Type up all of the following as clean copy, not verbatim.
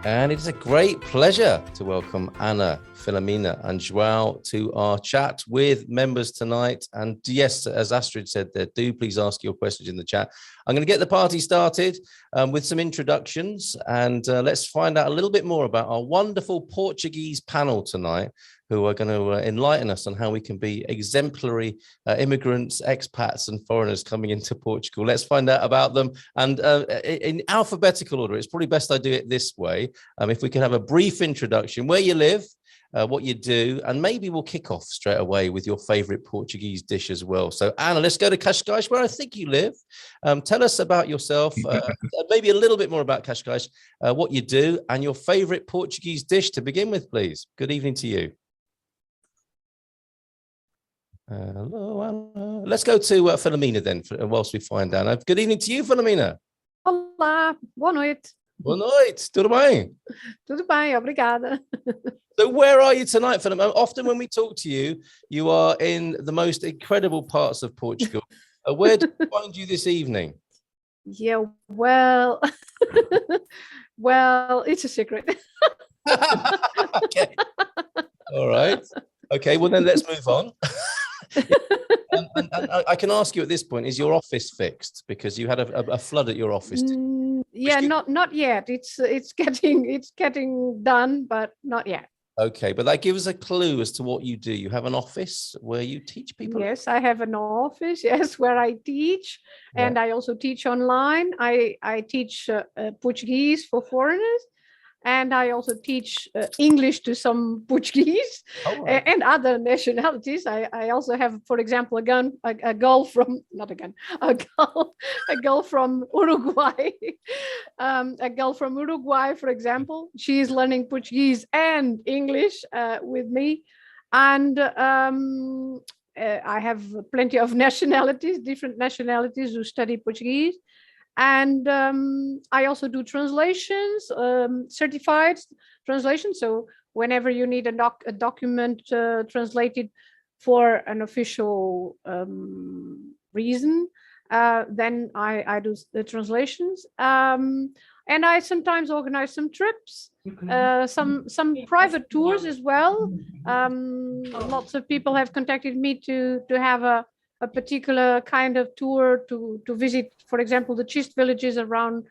And it's a great pleasure to welcome Anna, Filomena and João to our chat with members tonight. And yes, as Astrid said there, do please ask your questions in the chat. I'm going to get the party started with some introductions, and let's find out a little bit more about our wonderful Portuguese panel tonight, who are going to enlighten us on how we can be exemplary immigrants, expats and foreigners coming into Portugal. Let's find out about them. And in alphabetical order, it's probably best I do it this way. If we can have a brief introduction, where you live, what you do, and maybe we'll kick off straight away with your favorite Portuguese dish as well. So Anna, let's go to Cascais, where I think you live. Tell us about yourself, maybe a little bit more about Cascais, what you do, and your favorite Portuguese dish to begin with, please. Good evening to you. Hello, Anna. Let's go to Filomena then, whilst we find Anna. Good evening to you, Filomena. Olá, boa noite. Boa noite, tudo bem? Tudo bem, obrigada. So where are you tonight, Filomena? Often when we talk to you, you are in the most incredible parts of Portugal. Where do we find you this evening? Yeah, well, well, it's a secret. Okay. All right. Okay, well then let's move on. and I can ask you at this point, is your office fixed? Because you had a flood at your office. Yeah, not yet. It's getting done, but not yet. Okay, but that gives a clue as to what you do. You have an office where you teach people? Yes, I have an office, yes, where I teach, and I also teach online. I teach Portuguese for foreigners, and I also teach English to some Portuguese and other nationalities. I also have, for example, a girl from Uruguay. A girl from Uruguay, for example. She is learning Portuguese and English with me. And I have plenty of nationalities, different nationalities who study Portuguese. And I also do translations, certified translations. So whenever you need a document translated for an official reason, then I do the translations. And I sometimes organize some trips, some private tours as well. Lots of people have contacted me to have a particular kind of tour to visit, for example, the cheese villages around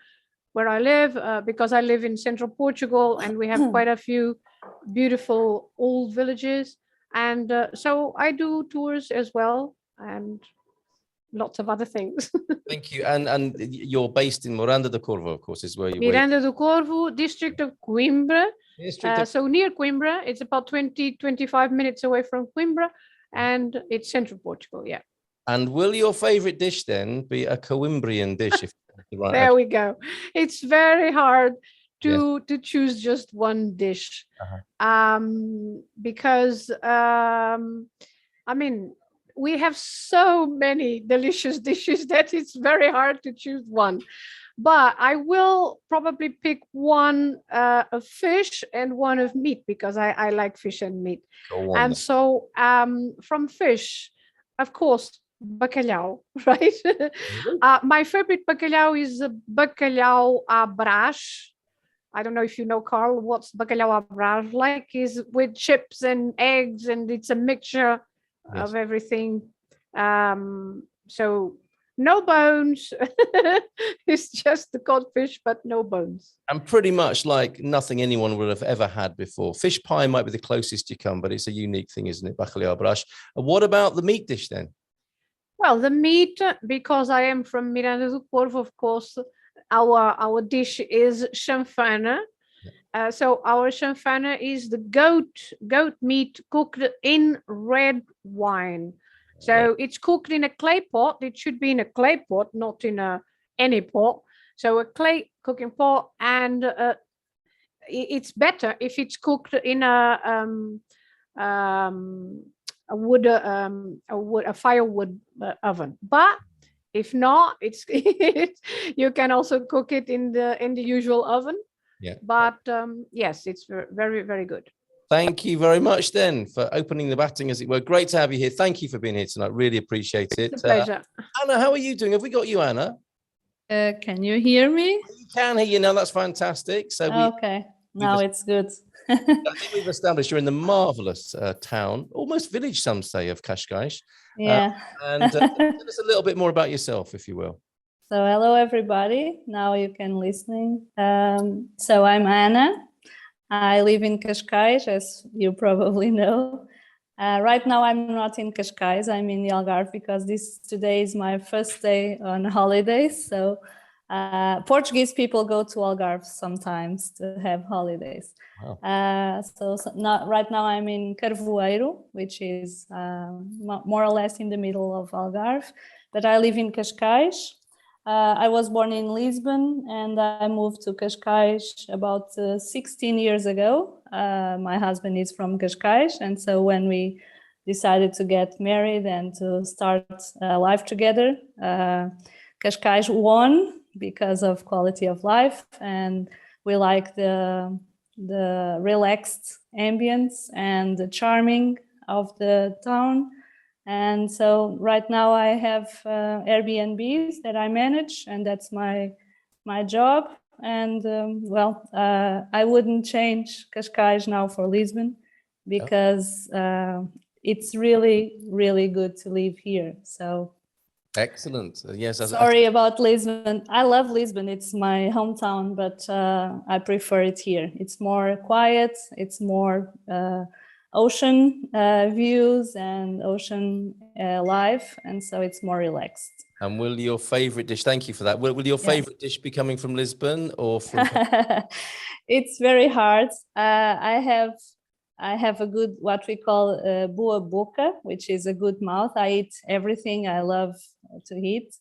where I live, because I live in central Portugal and we have quite a few beautiful old villages. And so I do tours as well, and lots of other things. Thank you. And you're based in Miranda do Corvo, of course, is where you Miranda do Corvo, district of Coimbra. So near Coimbra, it's about 25 minutes away from Coimbra, and it's central Portugal, yeah. And will your favorite dish then be a Coimbrian dish? There we go. It's very hard to choose just one dish, because I mean, we have so many delicious dishes that it's very hard to choose one. But I will probably pick one of fish and one of meat, because I like fish and meat. And so from fish, of course, bacalhau, right? My favorite bacalhau is bacalhau à Brás. I don't know if you know, Carl, what's bacalhau à Brás like. Is with chips and eggs, and it's a mixture of everything. So no bones. It's just the codfish, but no bones. And pretty much like nothing anyone would have ever had before. Fish pie might be the closest you come, but it's a unique thing, isn't it? Bacalhau à Brás. What about the meat dish then? Well, the meat, because I am from Miranda do Corvo, of course, our dish is chanfana. So our chanfana is the goat meat cooked in red wine. So it's cooked in a clay pot. It should be in a clay pot, not in any pot. So a clay cooking pot, and it's better if it's cooked in a firewood oven. But if not, it's you can also cook it in the usual oven. Yeah. But yes, it's very, very good. Thank you very much then for opening the batting, as it were. Great to have you here. Thank you for being here tonight. Really appreciate it. It's a pleasure. Anna, how are you doing? Have we got you, Anna? Can you hear me? We can hear you now. That's fantastic. So okay. now it's good. I think we've established you're in the marvelous town, almost village, some say, of Cascais. Yeah. And tell us a little bit more about yourself, if you will. So hello, everybody. Now you can listen. So I'm Ana. I live in Cascais, as you probably know. Right now, I'm not in Cascais. I'm in the Algarve because today is my first day on holidays. So Portuguese people go to Algarve sometimes to have holidays. Wow. So right now I'm in Carvoeiro, which is more or less in the middle of Algarve. But I live in Cascais. I was born in Lisbon and I moved to Cascais about 16 years ago. My husband is from Cascais, and so when we decided to get married and to start life together, Cascais won because of quality of life, and we like the relaxed ambience and the charming of the town. And so right now I have Airbnbs that I manage, and that's my job. And I wouldn't change Cascais now for Lisbon because it's really, really good to live here. So excellent. Yes. Sorry about Lisbon. I love Lisbon. It's my hometown, but I prefer it here. It's more quiet. It's more ocean views and ocean life, and so it's more relaxed. And will your favorite dish, thank you for that, will your favorite dish be coming from Lisbon or from It's very hard. I have a good, what we call boa boca, which is a good mouth. I eat everything I love to eat.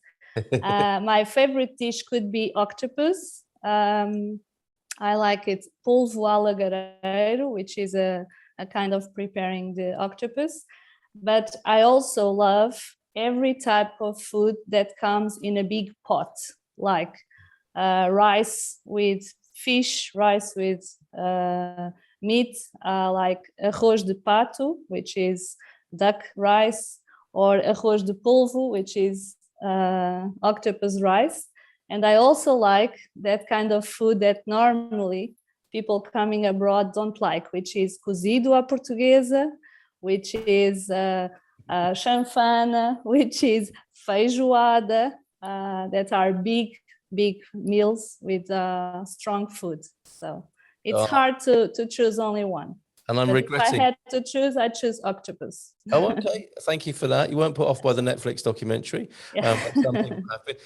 My favorite dish could be octopus. I like it polvo alagareiro, which is a kind of preparing the octopus. But I also love every type of food that comes in a big pot, like rice with fish, rice with meat, like arroz de pato, which is duck rice, or arroz de polvo, which is octopus rice. And I also like that kind of food that normally people coming abroad don't like, which is cozido à portuguesa, which is chanfana, which is feijoada, that are big meals with strong food. So it's hard to choose only one. And I'm If regretting. I had to choose, I'd choose octopus. Oh, okay. Thank you for that. You weren't put off by the Netflix documentary. Yeah. Some people have been.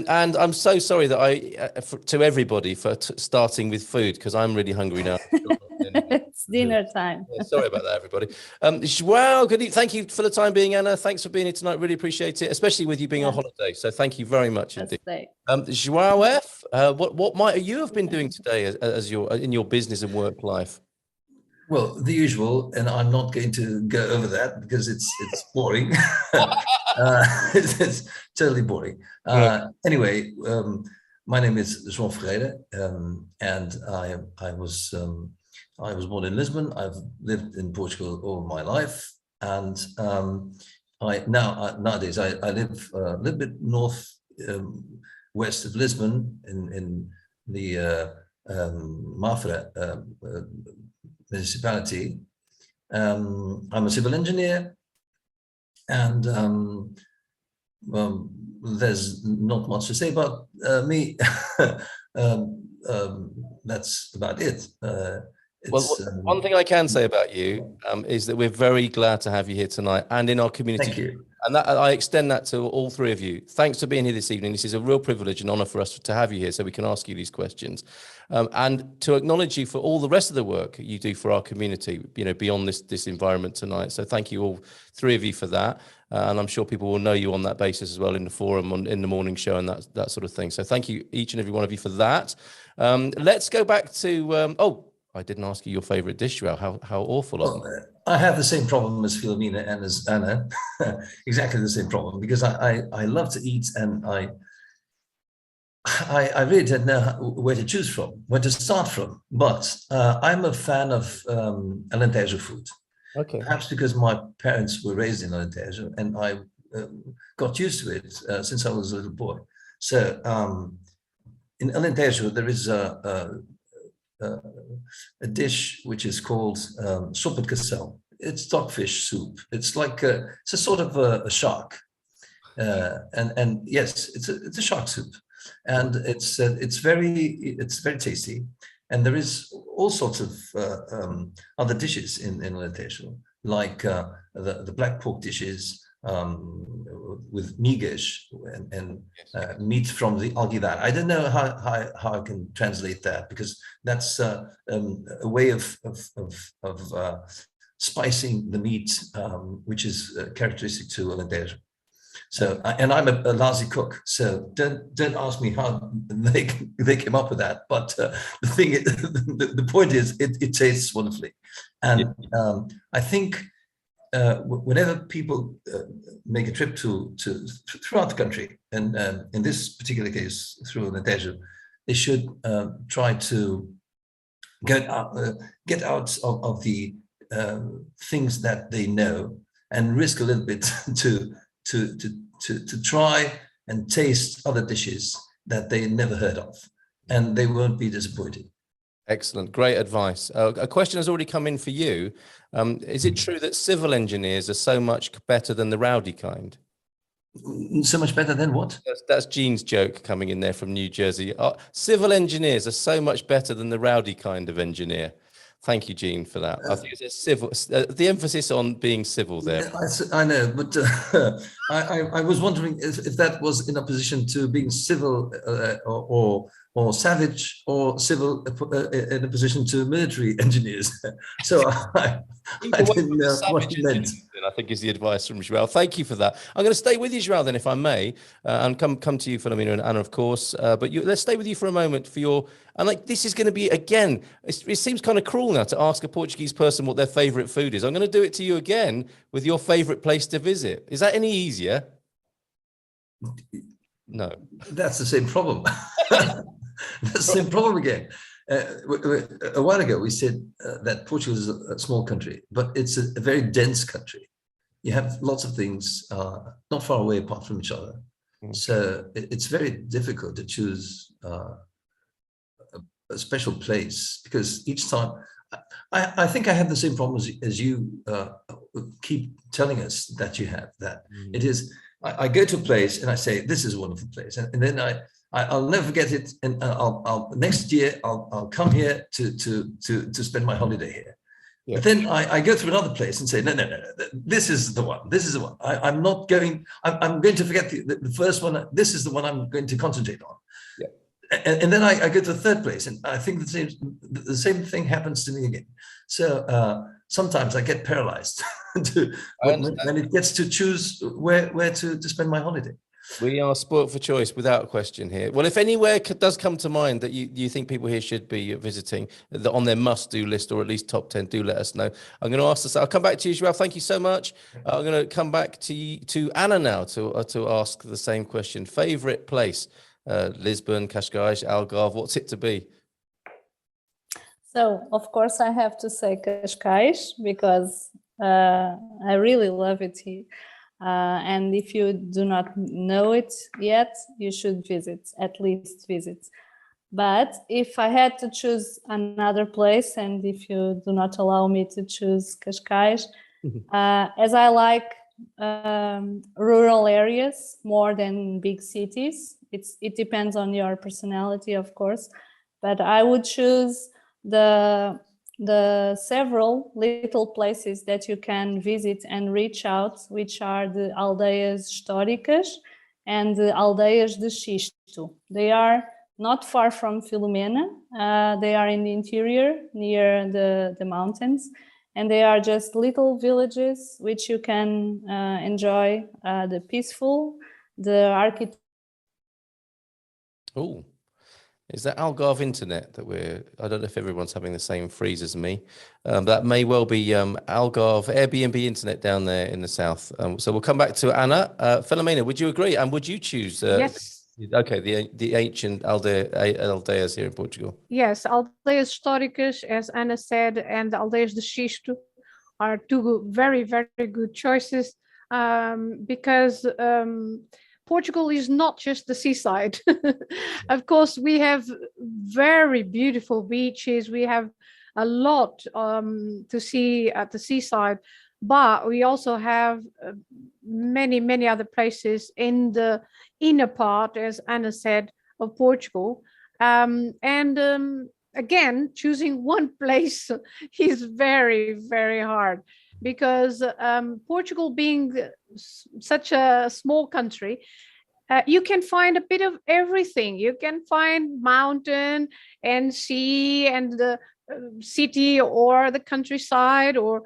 And I'm so sorry that to everybody for starting with food, because I'm really hungry now. It's dinner time. Yeah, sorry about that, everybody. João, thank you for the time being, Anna. Thanks for being here tonight. Really appreciate it, especially with you being on holiday. So thank you very much indeed. João F, what might you have been doing today as in your business and work life? Well, the usual, and I'm not going to go over that because it's boring. It's totally boring. Anyway, my name is João Ferreira, and I was born in Lisbon. I've lived in Portugal all my life, and nowadays I live a little bit north west of Lisbon in the Mafra municipality. I'm a civil engineer, and there's not much to say about me. That's about it. One thing I can say about you is that we're very glad to have you here tonight and in our community. Thank you. And I extend that to all three of you. Thanks for being here this evening. This is a real privilege and honor for us to have you here so we can ask you these questions. And to acknowledge you for all the rest of the work you do for our community, beyond this environment tonight. So thank you all three of you for that. And I'm sure people will know you on that basis as well in the forum, in the morning show and that sort of thing. So thank you, each and every one of you for that. Let's go back to, I didn't ask you your favorite dish, João. How awful of me. I have the same problem as Filomena and as Anna, exactly the same problem, because I love to eat, and I really don't know where to choose from, where to start from. But I'm a fan of Alentejo food. Okay. Perhaps because my parents were raised in Alentejo, and I got used to it since I was a little boy. So in Alentejo, there is a dish which is called sopa de cação. It's stockfish soup. It's like it's a sort of a shark, and yes, it's a shark soup, and it's very tasty. And there is all sorts of other dishes in Alentejo, like the black pork dishes with migas and meat from the alguidar. I don't know how I can translate that, because that's a way of spicing the meat, which is characteristic to Alentejo. So, and I'm a lousy cook, so don't ask me how they came up with that. But the thing, the point is, it tastes wonderfully, and I think whenever people make a trip to throughout the country, and in this particular case through Alentejo, they should try to get out of the things that they know and risk a little bit to try and taste other dishes that they never heard of, and they won't be disappointed. Excellent. Great advice. A question has already come in for you. Is it true that civil engineers are so much better than the rowdy kind? So much better than what? That's Jean's joke coming in there from New Jersey. Civil engineers are so much better than the rowdy kind of engineer. Thank you, Jean, for that. I think it's civil. The emphasis on being civil there. I know, but I was wondering if that was in opposition to being civil or savage, or civil in opposition to military engineers. So I didn't know what you meant. I think is the advice from João. Thank you for that. I'm going to stay with you, João, then, if I may, and come to you, Filomena and Anna, of course. But let's stay with you for a moment for your. And like, this is going to be, again, it seems kind of cruel now to ask a Portuguese person what their favorite food is. I'm going to do it to you again with your favorite place to visit. Is that any easier? No. That's the same problem. That's the same problem again. A while ago, we said that Portugal is a small country, but it's a very dense country. You have lots of things not far away apart from each other. So it's very difficult to choose a special place, because each time, I think I have the same problem as you keep telling us that you have, that it is, I go to a place and I say, this is a wonderful place. And then I'll never forget it. And I'll next year, I'll come here to spend my holiday here. Yeah. But then I go through another place and say, no, this is the one. This is the one. I'm not going, I'm going to forget the first one. This is the one I'm going to concentrate on. Yeah. And then I go to the third place, and I think the same thing happens to me again. So sometimes I get paralyzed when it gets to choose where to spend my holiday. We are spoilt for choice, without question here. Well, if anywhere does come to mind that you think people here should be visiting, on their must-do list, or at least top 10, do let us know. I'm going to ask this. I'll come back to you, João. Thank you so much. I'm going to come back to Anna now to ask the same question. Favorite place? Lisbon, Cascais, Algarve, what's it to be? So, of course, I have to say Cascais, because I really love it here. And if you do not know it yet, you should at least visit. But if I had to choose another place, and if you do not allow me to choose Cascais, as I like rural areas more than big cities, it depends on your personality, of course, but I would choose the several little places that you can visit and reach out, which are the aldeias históricas and the aldeias de xisto. They are not far from Filomena. They are in the interior, near the mountains, and they are just little villages which you can enjoy the peaceful, the architecture. Oh, is that Algarve internet that I don't know if everyone's having the same freeze as me. That may well be Algarve Airbnb internet down there in the south. So we'll come back to Anna. Filomena, would you agree? And would you choose? Yes. Okay, the ancient aldeias here in Portugal. Yes, aldeias históricas, as Anna said, and aldeias de xisto are two very, very good choices, because Portugal is not just the seaside. Of course, we have very beautiful beaches. We have a lot to see at the seaside, but we also have many other places in the inner part, as Anna said, of Portugal. Again, choosing one place is very hard, because Portugal being such a small country, you can find a bit of everything. You can find mountain and sea and the city or the countryside, or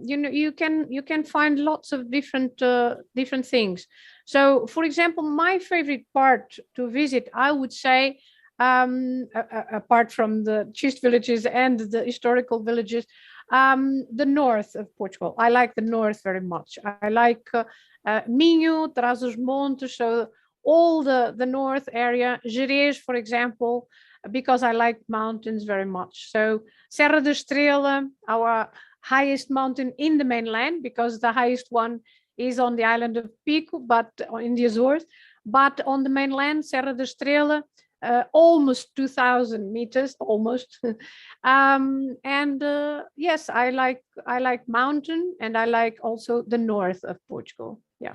you can find lots of different things. So, for example, my favorite part to visit, I would say, apart from the cheese villages and the historical villages, the north of Portugal. I like the north very much. I like Minho, Trás-os-Montes, so all the north area. Gerês, for example, because I like mountains very much. So Serra da Estrela, our highest mountain in the mainland, because the highest one is on the island of Pico, but in the Azores. But on the mainland, Serra da Estrela, almost 2,000 meters, almost. Yes, I like mountain, and I like also the north of Portugal. Yeah.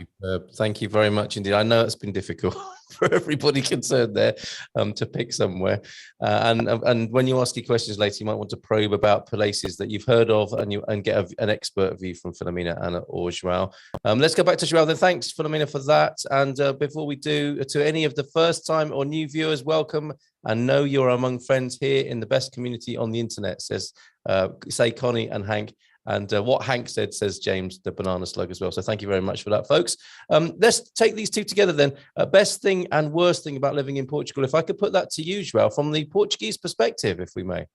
Thank you very much indeed. I know it's been difficult for everybody concerned there to pick somewhere. And when you ask your questions later, you might want to probe about places that you've heard of and get an expert view from Filomena, Anna, or João. Let's go back to João then. Thanks, Filomena, for that. And before we do, to any of the first time or new viewers, welcome. And know you're among friends here in the best community on the internet, say Connie and Hank. And what Hank said, says James, the banana slug as well. So thank you very much for that, folks. Let's take these two together then. Best thing and worst thing about living in Portugal. If I could put that to you, João, from the Portuguese perspective, if we may.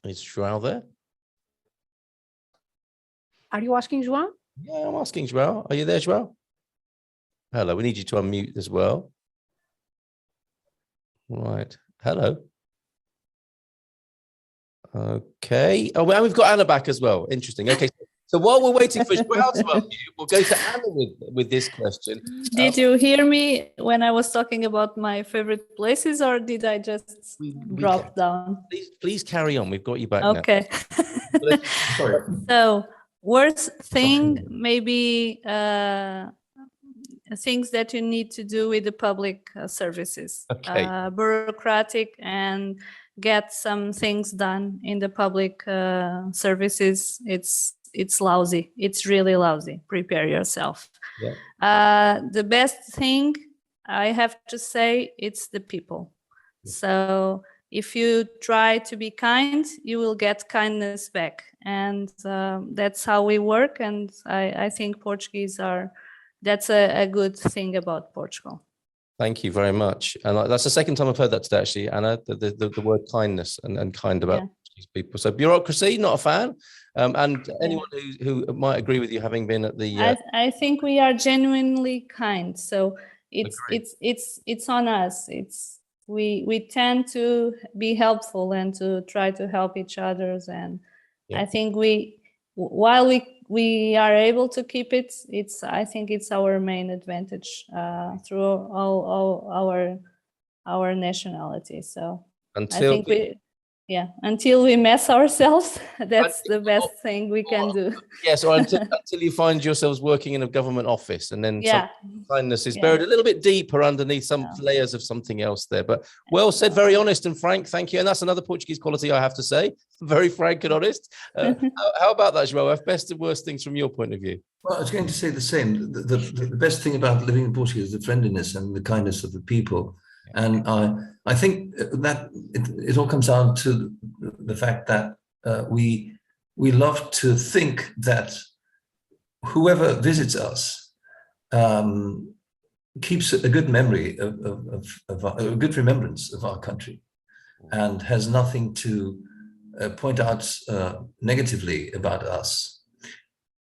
Is João there? Are you asking João? Yeah, I'm asking João. Are you there, João? Hello, we need you to unmute as well. Right. Hello. Okay. Oh, well, we've got Anna back as well. Interesting. Okay. So while we're waiting for João to unmute, we'll go to Anna with this question. Did you hear me when I was talking about my favorite places, or did I just drop down? Please carry on. We've got you back okay. now. Sorry. So, worst thing, maybe things that you need to do with the public services. Okay. Bureaucratic, and get some things done in the public services. It's lousy. It's really lousy. Prepare yourself. Yeah. The best thing, I have to say, it's the people. Yeah. So if you try to be kind, you will get kindness back. And that's how we work. And I think Portuguese that's a good thing about Portugal. Thank you very much. And that's the second time I've heard that today, actually, Anna, the word kindness and kind about people. So bureaucracy, not a fan. And anyone who might agree with you, having been at the... I think we are genuinely kind. So it's on us. We tend to be helpful and to try to help each other. And I think while we are able to keep it, I think it's our main advantage through all our nationality. So until we mess ourselves, that's the best thing we can do. Yes, or until you find yourselves working in a government office, and then kindness is buried a little bit deeper underneath some layers of something else there. But well said, very honest and frank. Thank you. And that's another Portuguese quality, I have to say. Very frank and honest. How about that, João? Best and worst things from your point of view? Well, I was going to say the same. The best thing about living in Portugal is the friendliness and the kindness of the people. And I think that it all comes down to the fact that we love to think that whoever visits us keeps a good memory of a good remembrance of our country, and has nothing to point out negatively about us,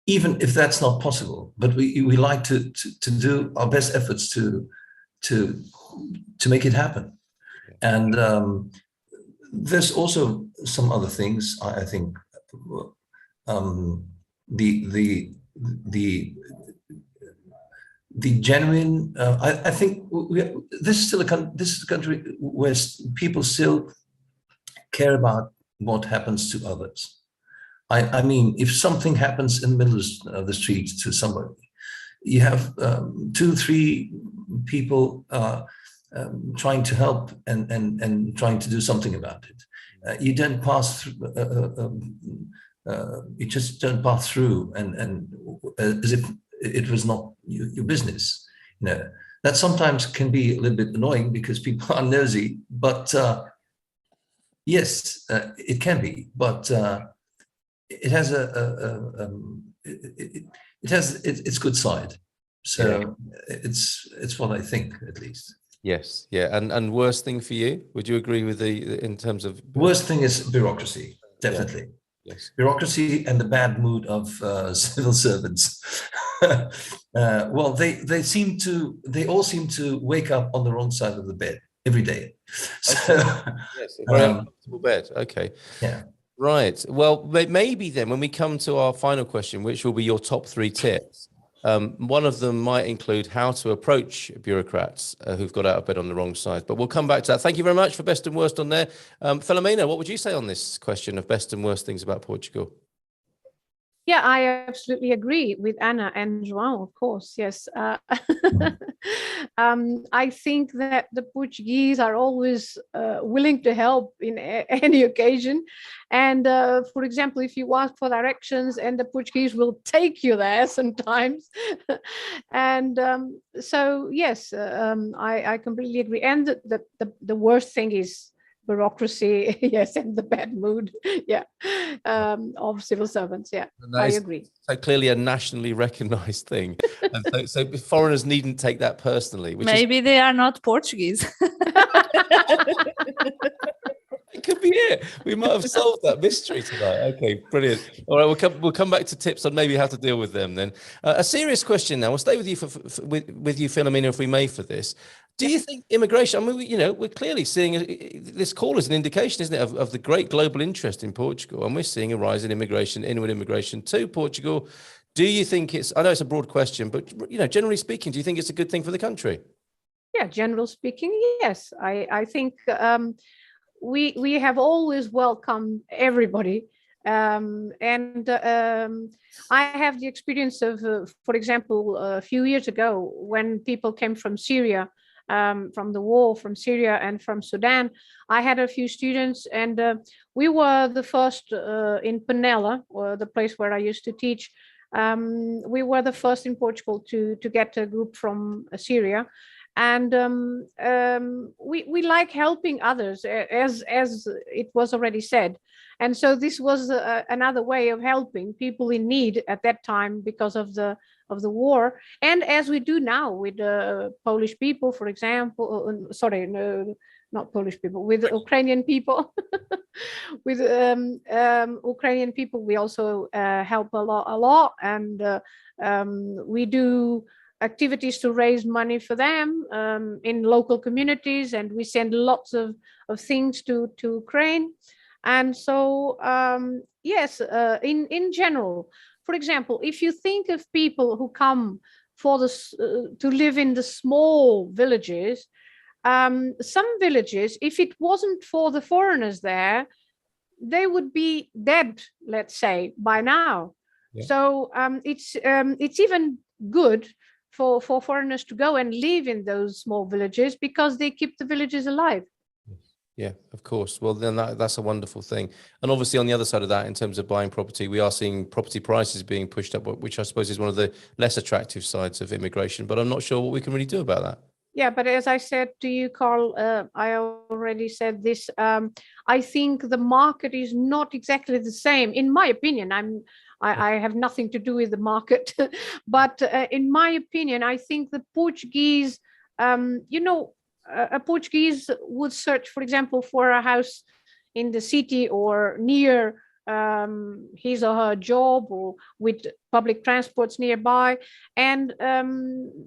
even if that's not possible. But we like to do our best efforts to make it happen. And there's also some other things. I think the genuine. I think this is still this is a country where people still care about what happens to others. I mean, if something happens in the middle of the street to somebody, you have 2, 3 people trying to help and trying to do something about it. You don't pass through. You just don't pass through, and as if it was not your business. You know, that sometimes can be a little bit annoying because people are nosy. But yes, it can be. But it has it has its good side. So it's what I think, at least. Yes, yeah, and worst thing for you? Would you agree with in terms of worst thing is bureaucracy, definitely. Yeah. Yes, bureaucracy and the bad mood of civil servants. Well, they all seem to wake up on the wrong side of the bed every day. So, yes, a very uncomfortable bed. Okay. Yeah. Right. Well, maybe then when we come to our final question, which will be your top 3 tips. One of them might include how to approach bureaucrats who've got out of bed on the wrong side, but we'll come back to that. Thank you very much for best and worst on there. Filomena, what would you say on this question of best and worst things about Portugal? Yeah, I absolutely agree with Anna and João, of course, yes. I think that the Portuguese are always willing to help in any occasion. And for example, if you ask for directions, and the Portuguese will take you there sometimes. And so, yes, I completely agree. And the worst thing is bureaucracy, yes, and the bad mood, of civil servants. Yeah, I agree. So clearly a nationally recognized thing. And so foreigners needn't take that personally. Maybe they are not Portuguese. It could be it. We might have solved that mystery tonight. Okay, brilliant. All right, we'll come back to tips on maybe how to deal with them then. A serious question now. We'll stay with you with you, Filomena, if we may, for this. Do you think immigration? I mean, we're clearly seeing this call as an indication, isn't it, of the great global interest in Portugal, and we're seeing a rise in immigration, inward immigration to Portugal. Do you think it's? I know it's a broad question, but generally speaking, do you think it's a good thing for the country? Yeah, generally speaking, yes. I think we have always welcomed everybody. I have the experience of, for example, a few years ago when people came from Syria, from the war, from Syria and from Sudan. I had a few students, and we were the first in Penela, or the place where I used to teach. We were the first in Portugal to get a group from Syria. And we like helping others, as it was already said. And so this was another way of helping people in need at that time because of the war. And as we do now with Polish people, for example, sorry, no, not Polish people, with Ukrainian people. With Ukrainian people, we also help a lot. And we do activities to raise money for them in local communities, and we send lots of things to Ukraine. And so yes, in general, for example, if you think of people who come for to live in the small villages, some villages, if it wasn't for the foreigners there, they would be dead, let's say, by now. Yeah. So it's even good for foreigners to go and live in those small villages because they keep the villages alive. Yeah, of course. Well, then that's a wonderful thing. And obviously on the other side of that, in terms of buying property, we are seeing property prices being pushed up, which I suppose is one of the less attractive sides of immigration, but I'm not sure what we can really do about that. Yeah, but as I said to you, Carl, I already said this, I think the market is not exactly the same. In my opinion, I have nothing to do with the market, but in my opinion, I think the Portuguese, a Portuguese would search, for example, for a house in the city or near his or her job, or with public transports nearby. And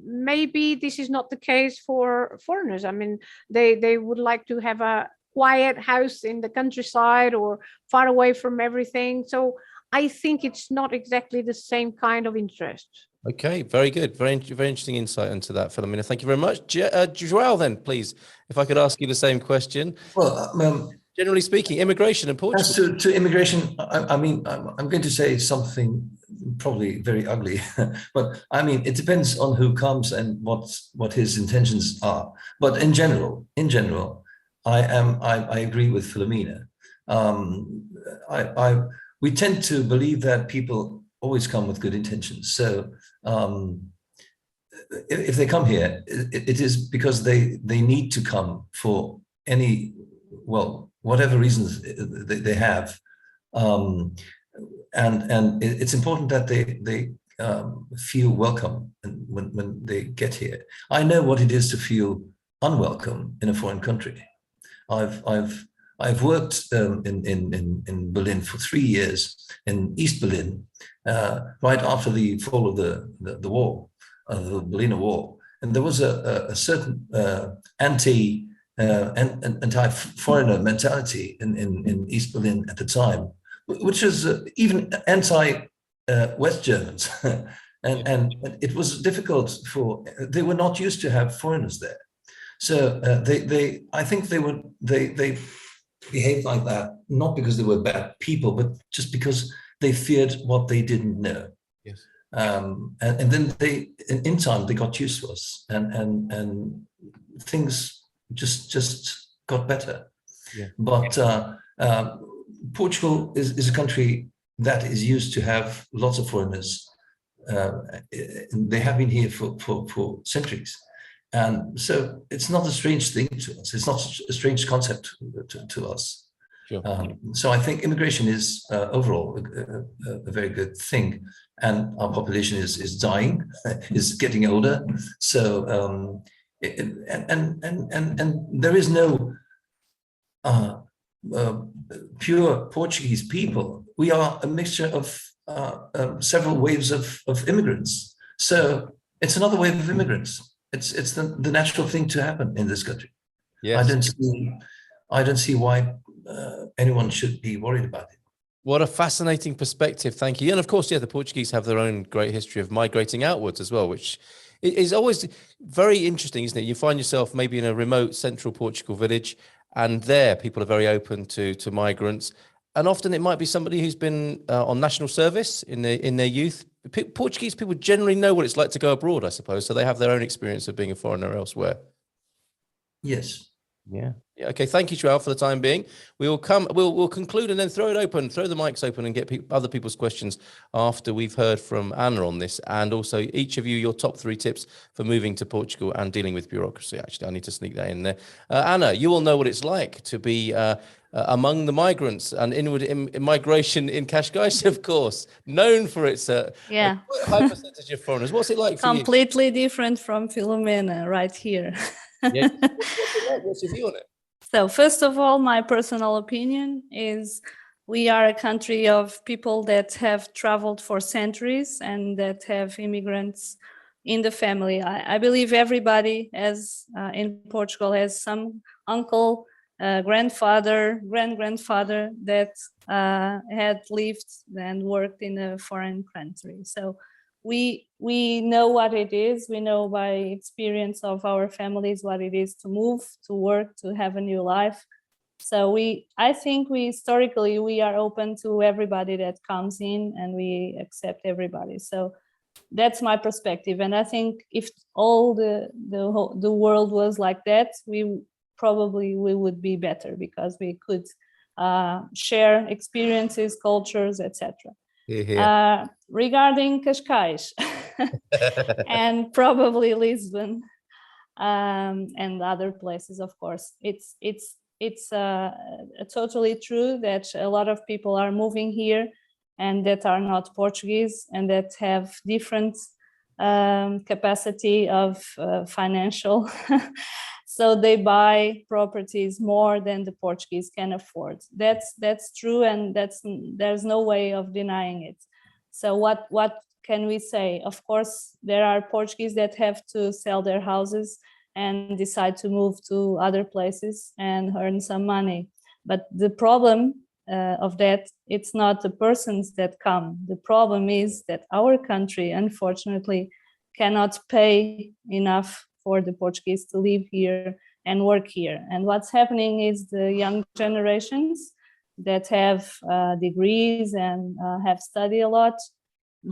maybe this is not the case for foreigners. I mean, they would like to have a quiet house in the countryside or far away from everything. So I think it's not exactly the same kind of interest. Okay, very good. Very interesting insight into that, Filomena. Thank you very much. João, then, please, if I could ask you the same question. Well, generally speaking, immigration in Portugal. as to immigration, I mean, I'm going to say something probably very ugly, but I mean, it depends on who comes and what his intentions are. But in general, I agree with Filomena. We tend to believe that people always come with good intentions. So if they come here, it is because they need to come for any, well, whatever reasons they have. And it's important that they feel welcome when they get here. I know what it is to feel unwelcome in a foreign country. I've worked in Berlin for 3 years, in East Berlin, right after the fall of the war, the Berlin Wall, and there was a certain anti-foreigner mentality in East Berlin at the time, which was even anti-West Germans, and it was difficult they were not used to have foreigners there, so I think they behaved like that not because they were bad people, but just because they feared what they didn't know. Yes. And then in time they got used to us, and things just got better. Yeah. But Portugal is a country that is used to have lots of foreigners. They have been here for centuries. And so it's not a strange thing to us. It's not a strange concept to us. Sure. So I think immigration is overall a very good thing. And our population is dying, is getting older. So and there is no pure Portuguese people. We are a mixture of several waves of immigrants. So it's another wave of immigrants. It's the natural thing to happen in this country. Yes. I don't see why anyone should be worried about it. What a fascinating perspective. Thank you. And of course, yeah, the Portuguese have their own great history of migrating outwards as well, which is always very interesting, isn't it? You find yourself maybe in a remote central Portugal village, and there people are very open to migrants. And often it might be somebody who's been on national service in their youth. Portuguese people generally know what it's like to go abroad, I suppose. So they have their own experience of being a foreigner elsewhere. Yes. Yeah. Okay. Thank you, João, for the time being. We'll conclude and then throw the mics open and get other people's questions after we've heard from Anna on this, and also each of you your top 3 tips for moving to Portugal and dealing with bureaucracy. Actually, I need to sneak that in there. Anna, you will know what it's like to be among the migrants and inward migration in Cascais, of course, known for its a high percentage of foreigners. What's it like for you? Completely different from Filomena right here. Yes. What's it like? What's your view on it? So first of all, my personal opinion is we are a country of people that have traveled for centuries and that have immigrants in the family. I believe everybody in Portugal has some uncle, grandfather, grandfather that had lived and worked in a foreign country. So we know what it is. We know by experience of our families what it is to move, to work, to have a new life. So I think historically we are open to everybody that comes in, and we accept everybody. So that's my perspective. And I think if all the world was like that, we would be better, because we could share experiences, cultures, etc. Regarding Cascais and probably Lisbon and other places, of course, it's totally true that a lot of people are moving here and that are not Portuguese and that have different capacity of financial. So they buy properties more than the Portuguese can afford. That's true, and there's no way of denying it. So what can we say? Of course, there are Portuguese that have to sell their houses and decide to move to other places and earn some money. But the problem of that, it's not the persons that come. The problem is that our country, unfortunately, cannot pay enough for the Portuguese to live here and work here. And what's happening is the young generations that have degrees and have studied a lot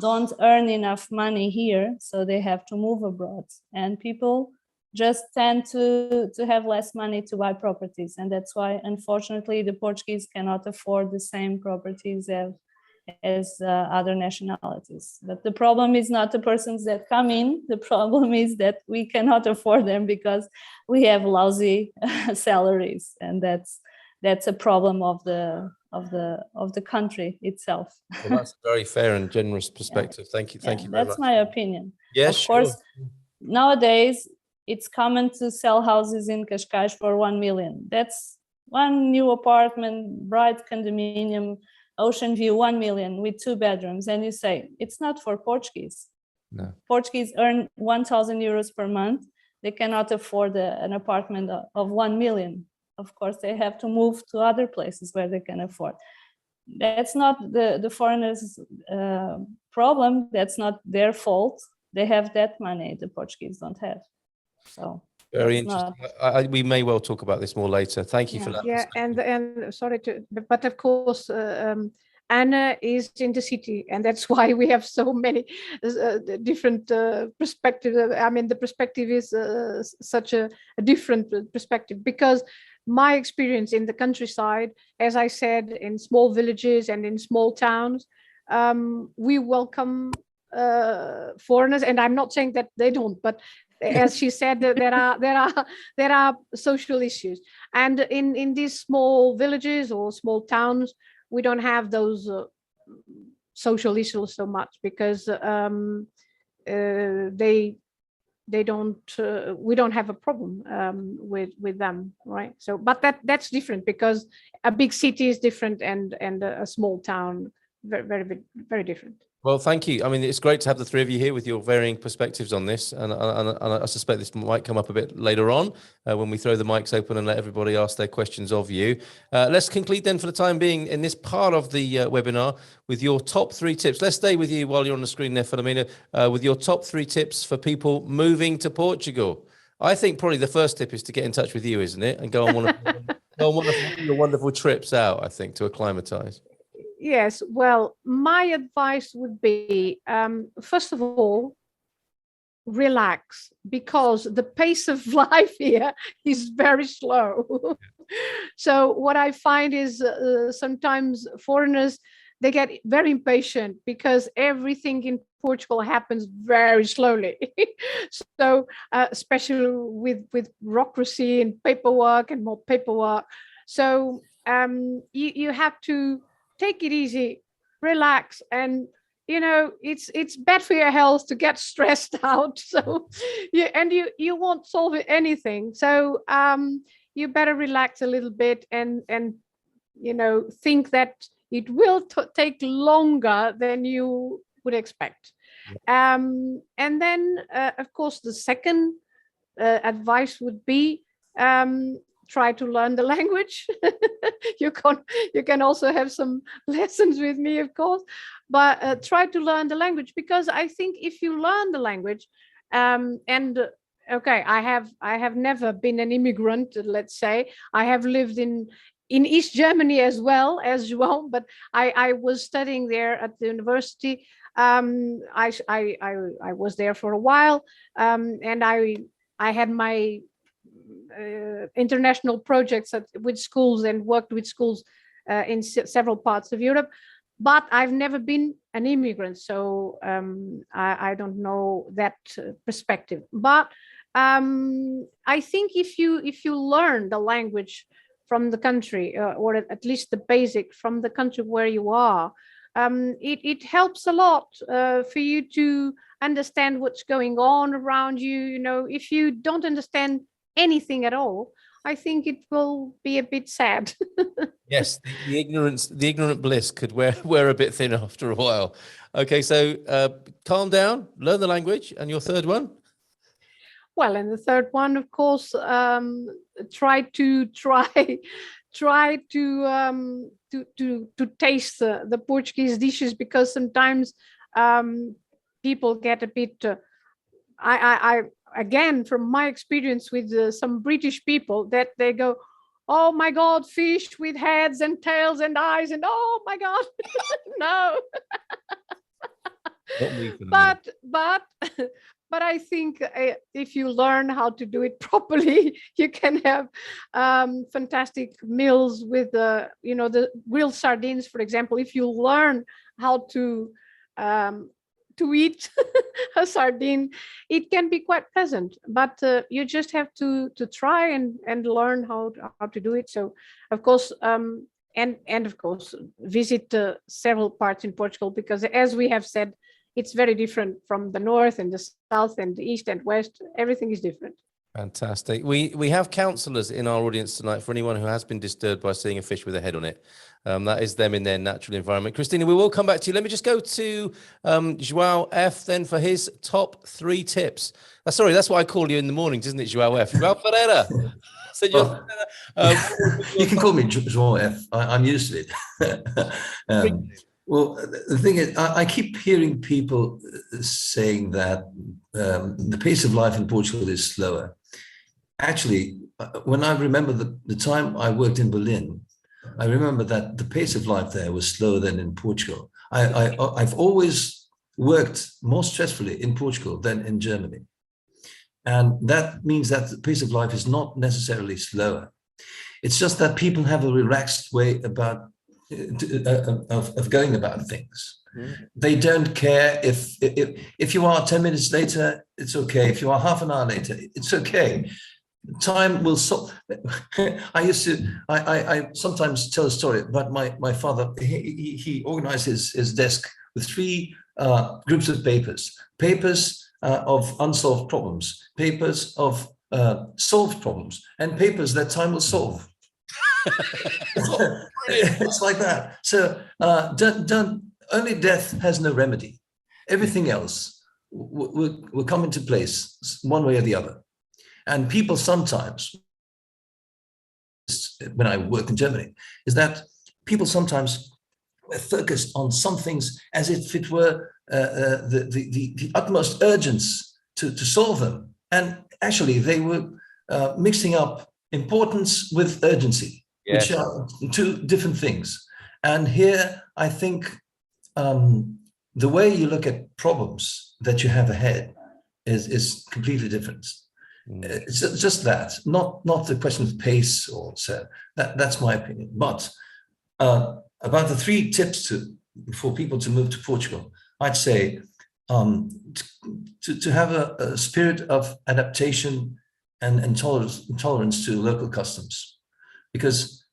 don't earn enough money here, so they have to move abroad. And people just tend to have less money to buy properties. And that's why, unfortunately, the Portuguese cannot afford the same properties as other nationalities. But the problem is not the persons that come in. The problem is that we cannot afford them because we have lousy salaries, and that's a problem of the country itself. Well, that's a very fair and generous perspective. Thank you very much. That's my opinion. Yes, of course. Nowadays, it's common to sell houses in Cascais for 1 million. That's one new apartment, bright condominium, ocean view, 1 million with 2 bedrooms. And you say, it's not for Portuguese. No. Portuguese earn 1,000 euros per month. They cannot afford an apartment of 1 million. Of course, they have to move to other places where they can afford. That's not the foreigners' problem. That's not their fault. They have that money the Portuguese don't have. So very interesting. We may well talk about this more later. Thank you for that. Yeah, and sorry but of course, Anna is in the city, and that's why we have so many different perspectives. I mean, the perspective is such a different perspective, because my experience in the countryside, as I said, in small villages and in small towns, we welcome foreigners, and I'm not saying that they don't, but as she said, there are social issues, and in these small villages or small towns, we don't have those social issues so much, because they don't we don't have a problem with them, right? So, but that's different, because a big city is different and a small town very different. Well, thank you. I mean, it's great to have the three of you here with your varying perspectives on this. And I suspect this might come up a bit later on when we throw the mics open and let everybody ask their questions of you. Let's conclude then, for the time being, in this part of the webinar with your top 3 tips. Let's stay with you while you're on the screen there, Filomena, with your top 3 tips for people moving to Portugal. I think probably the first tip is to get in touch with you, isn't it? And go on one of your wonderful trips out, I think, to acclimatise. Yes, well, my advice would be, first of all, relax, because the pace of life here is very slow. So what I find is sometimes foreigners, they get very impatient because everything in Portugal happens very slowly. So especially with bureaucracy and paperwork and more paperwork. So you have to take it easy, relax, and it's bad for your health to get stressed out. So you won't solve anything. So you better relax a little bit and think that it will take longer than you would expect. And then of course the second advice would be, try to learn the language. You can also have some lessons with me, of course, but try to learn the language, because I think if you learn the language, and okay, I have never been an immigrant, let's say. I have lived in East Germany as well as João, but I was studying there at the university. I was there for a while, and I had my international projects with schools and worked with schools in several parts of Europe, but I've never been an immigrant, so I don't know that perspective. But I think if you learn the language from the country, or at least the basic from the country where you are, it helps a lot for you to understand what's going on around you. If you don't understand anything at all, I think it will be a bit sad. Yes, the ignorant bliss could wear a bit thin after a while. Okay, so calm down, learn the language, and your third one? Well, and the third one, of course, try try to taste the Portuguese dishes, because sometimes people get a bit. I again, from my experience with some British people, that they go, "Oh my God, fish with heads and tails and eyes," and oh my God, no. But I think if you learn how to do it properly, you can have fantastic meals with the grilled sardines, for example. If you learn how to eat a sardine, it can be quite pleasant. But you just have to try and learn how to do it. So, of course. And of course, visit several parts in Portugal, because, as we have said, it's very different from the north and the south and the east and west. Everything is different. Fantastic. We have counsellors in our audience tonight for anyone who has been disturbed by seeing a fish with a head on it. That is them in their natural environment. Christina, we will come back to you. Let me just go to João F. then for his top 3 tips. Sorry, that's what I call you in the mornings, isn't it, João F? João Ferreira. You can call me João F. I'm used to it. Well, the thing is, I keep hearing people saying that the pace of life in Portugal is slower. Actually, when I remember the time I worked in Berlin, I remember that the pace of life there was slower than in Portugal. I've always worked more stressfully in Portugal than in Germany. And that means that the pace of life is not necessarily slower. It's just that people have a relaxed way about of going about things. They don't care if you are 10 minutes later, it's okay. If you are half an hour later, it's okay. Time will solve. I sometimes tell a story about my father. He organized his desk with 3 groups of papers of unsolved problems, papers of solved problems, and papers that time will solve. It's like that. So only death has no remedy. Everything else will come into place one way or the other. And people sometimes, when I worked in Germany, is that people sometimes were focused on some things as if it were the utmost urgency to solve them. And actually they were mixing up importance with urgency. Yes. Which are 2 different things. And here, I think the way you look at problems that you have ahead is completely different. It's just that, not the question of pace or so. That's my opinion. But about the 3 tips for people to move to Portugal, I'd say to have a spirit of adaptation and tolerance to local customs. Because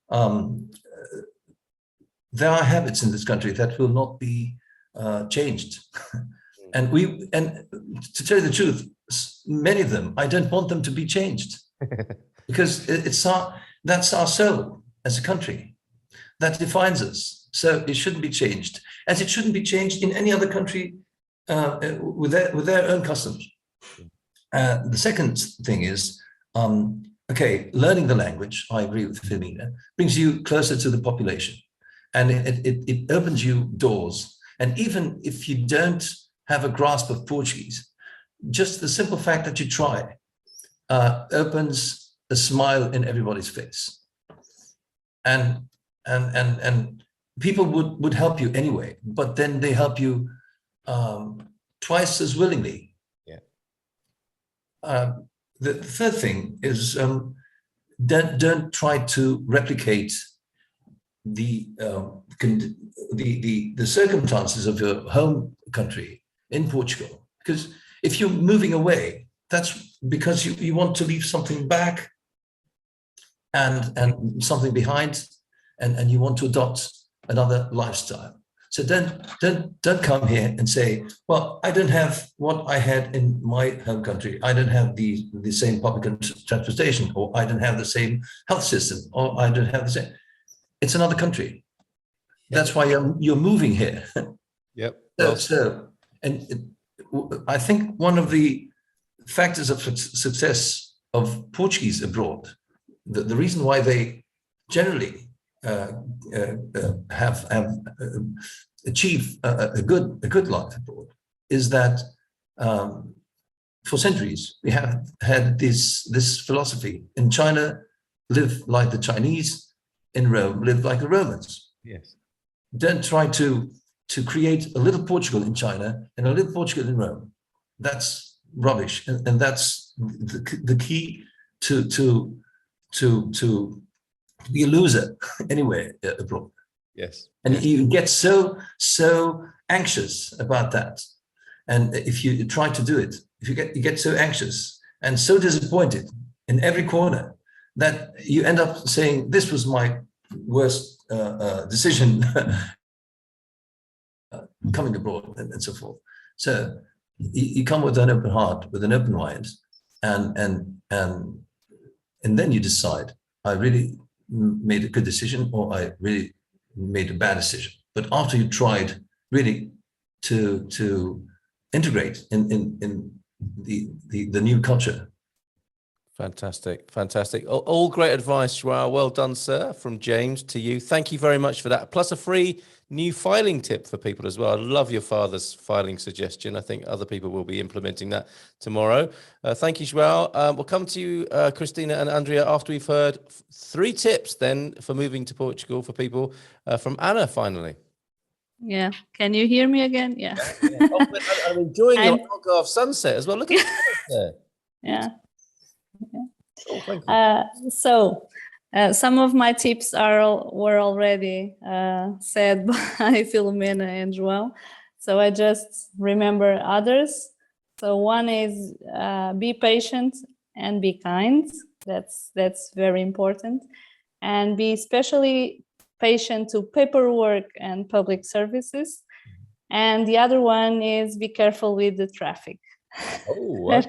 there are habits in this country that will not be changed, and to tell you the truth, many of them I don't want them to be changed, because that's our soul as a country, that defines us. So it shouldn't be changed, as it shouldn't be changed in any other country with their own customs. The second thing is. Okay, learning the language, I agree with Filomena, brings you closer to the population, and it opens you doors. And even if you don't have a grasp of Portuguese, just the simple fact that you try opens a smile in everybody's face. And people would help you anyway, but then they help you twice as willingly. Yeah. The third thing is don't try to replicate the circumstances of your home country in Portugal, because if you're moving away, that's because you want to leave something back and something behind, and you want to adopt another lifestyle. So don't come here and say, well, I don't have what I had in my home country. I don't have the same public transportation, or I don't have the same health system, or I don't have the same. It's another country. That's why you're moving here. Yep. And I think one of the factors of success of Portuguese abroad, the reason why they generally have achieve a good life abroad is that for centuries we have had this philosophy. In China, live like the Chinese. In Rome, live like the Romans. Yes. Don't try to create a little Portugal in China and a little Portugal in Rome. That's rubbish, and that's the key to be a loser anywhere abroad. Yes. And yes. you get so anxious about that. And if you try to do it, if you get so anxious and so disappointed in every corner that you end up saying, this was my worst decision coming abroad, and so forth. So you come with an open heart, with an open mind, and then you decide, I really made a good decision, or I really made a bad decision. But after you tried really to integrate in the new culture. Fantastic. All great advice, João. Well done, sir. From James to you. Thank you very much for that. Plus a free new filing tip for people as well. I love your father's filing suggestion. I think other people will be implementing that tomorrow. Thank you, João. We'll come to you, Christina and Andrea, after we've heard 3 tips then for moving to Portugal for people from Anna, finally. Yeah. Can you hear me again? Yeah. Oh, I'm enjoying your Algarve sunset as well. Look at that there. Yeah. Oh, thank you. So some of my tips were already said by Filomena and João. So I just remember others. So one is be patient and be kind. That's very important. And be especially patient to paperwork and public services. And the other one is be careful with the traffic. Oh,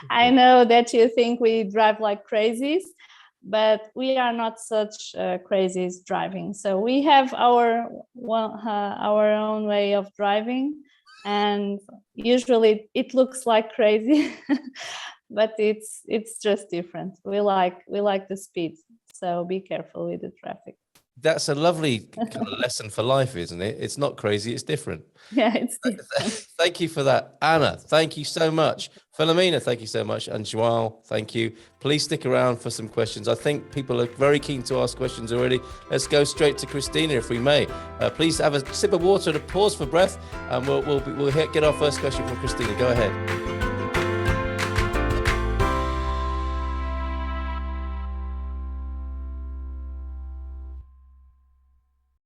I know that you think we drive like crazies, but we are not such crazies driving. So we have our own way of driving, and usually it looks like crazy, but it's just different. We like the speed, so be careful with the traffic. That's a lovely kind of lesson for life, isn't it? It's not crazy, it's different. Yeah, it's different. Thank you for that. Anna, thank you so much. Filomena, thank you so much. And João, thank you. Please stick around for some questions. I think people are very keen to ask questions already. Let's go straight to Christina, if we may. Please have a sip of water and a pause for breath, and we'll get our first question from Christina. Go ahead.